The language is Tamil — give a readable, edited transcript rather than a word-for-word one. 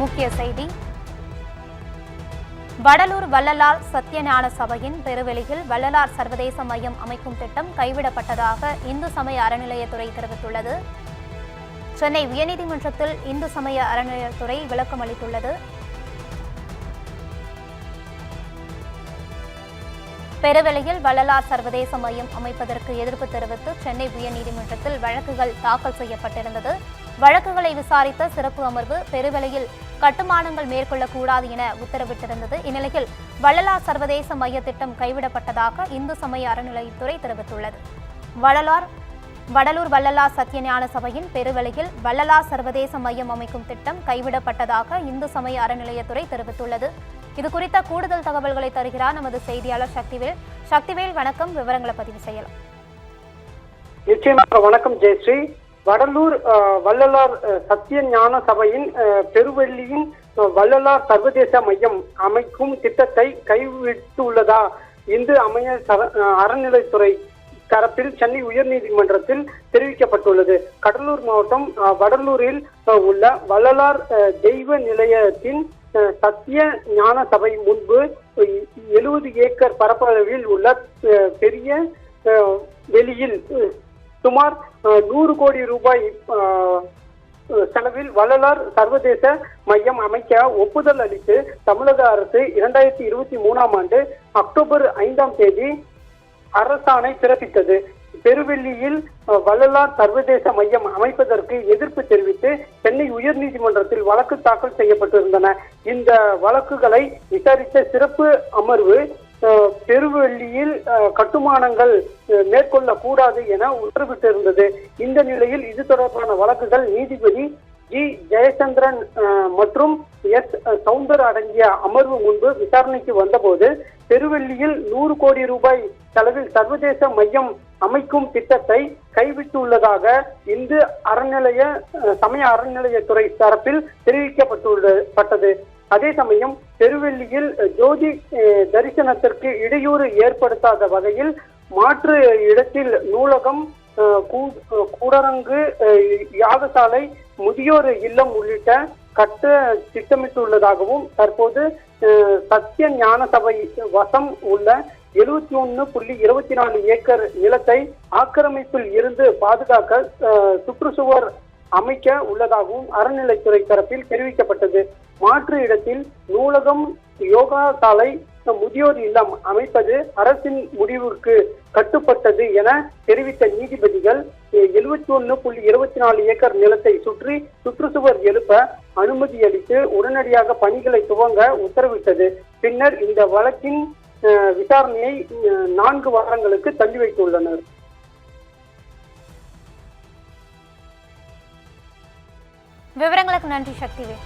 முக்கிய செய்தி. வடலூர் வள்ளலார் சத்தியஞான சபையின் பெருவெளியில் வள்ளலார் சர்வதேச மையம் அமைக்கும் திட்டம் கைவிடப்பட்டதாக இந்து சமய அறநிலையத்துறை தெரிவித்துள்ளது. சென்னை உயர்நீதிமன்றத்தில் இந்து சமய அறநிலையத்துறை விளக்கம் அளித்துள்ளது. பெருவெளியில் வள்ளலார் சர்வதேச மையம் அமைப்பதற்கு எதிர்ப்பு தெரிவித்து சென்னை உயர்நீதிமன்றத்தில் வழக்குகள் தாக்கல் செய்யப்பட்டிருந்தது. வழக்குகளை விசாரித்த சிறப்பு அமர்வு பெருவெளியில் கட்டுமானங்கள் மேற்கொள்ளக்கூடாது என உத்தரவிட்டிருந்தது. இந்நிலையில் வள்ளலார் சர்வதேச மைய திட்டம் கைவிடப்பட்டதாக இந்து சமய அறநிலையத்துறை தெரிவித்துள்ளது. வடலூர் வள்ளலார் சத்தியஞான சபையின் பெருவெளியில் வள்ளலார் சர்வதேச மையம் அமைக்கும் திட்டம் கைவிடப்பட்டதாக இந்து சமய அறநிலையத்துறை தெரிவித்துள்ளது. இது குறித்த கூடுதல் தகவல்களை தருகிறார் நமது செய்தியாளர் சக்திவேல். சக்திவேல், வணக்கம். விவரங்களை பதிவு செய்யலாம். நிச்சயமாக வணக்கம் ஜெயஸ்ரீ. வடலூர் வள்ளலார் சத்தியஞான சபையின் பெருவெளியின் வள்ளலார் சர்வதேச மையம் அமைக்கும் திட்டத்தை கைவிட்டுள்ளதா இந்து சமய அறநிலைத்துறை தரப்பில் சென்னை உயர்நீதிமன்றத்தில் தெரிவிக்கப்பட்டுள்ளது. கடலூர் மாவட்டம் வடலூரில் உள்ள வள்ளலார் தெய்வ நிலையத்தின் சத்திய ஞான சபை முன்பு 70 ஏக்கர் பரப்பளவில் உள்ள பெரிய வெளியில் சுமார் 100 கோடி ரூபாய் செலவில் வள்ளலார் சர்வதேச மையம் அமைக்க ஒப்புதல் அளித்து தமிழக அரசு 2023ஆம் ஆண்டு அக்டோபர் 5ஆம் தேதி அரசாணை பிறப்பித்தது. பெருவெளியில் வள்ளலார் சர்வதேச மையம் அமைப்பதற்கு எதிர்ப்பு தெரிவித்து சென்னை உயர்நீதிமன்றத்தில் வழக்கு தாக்கல் செய்யப்பட்டிருந்தன. இந்த வழக்குகளை விசாரித்த சிறப்பு அமர்வு பெருவெளியில் கட்டுமானங்கள் மேற்கொள்ளக்கூடாது என உத்தரவிட்டிருந்தது. இந்த நிலையில் இது தொடர்பான வழக்குகள் நீதிபதி ஜி ஜெயச்சந்திரன் மற்றும் எஸ் சவுந்தர் அடங்கிய அமர்வு முன்பு விசாரணைக்கு வந்தபோது பெருவெளியில் 100 கோடி ரூபாய் செலவில் சர்வதேச மையம் அமைக்கும் திட்டத்தை கைவிட்டுள்ளதாக இந்து சமய அறநிலையத்துறை தரப்பில் தெரிவிக்கப்பட்டது. அதே சமயம் பெருவெளியில் ஜோதி தரிசனத்திற்கு இடையூறு ஏற்படுத்தாத வகையில் மாற்று இடத்தில் நூலகம், கூடரங்கு, யாகசாலை, முதியோர் இல்லம் உள்ளிட்ட கட்ட திட்டமிட்டுள்ளதாகவும் தற்போது சத்திய ஞான சபை வசம் உள்ள 71.24 ஏக்கர் நிலத்தை ஆக்கிரமிப்பில் இருந்து பாதுகாக்க சுற்றுச்சுவர் அமைக்க உள்ளதாகவும் அறநிலைத்துறை தரப்பில் தெரிவிக்கப்பட்டது. மாற்று இடத்தில் நூலகம், யோகா சாலை, முதியோர் இல்லம் அமைப்பது அரசின் முடிவிற்கு கட்டுப்பட்டது என தெரிவித்த நீதிபதிகள் 71.24 ஏக்கர் நிலத்தை சுற்றி சுற்றுச்சுவர் எழுப்ப அனுமதி அளித்து உடனடியாக பணிகளை துவங்க உத்தரவிட்டது. பின்னர் இந்த வழக்கின் விசாரணையை 4 வாரங்களுக்கு தள்ளி வைத்துள்ளனர். விவரங்களுக்கு நன்றி சக்திவேல்.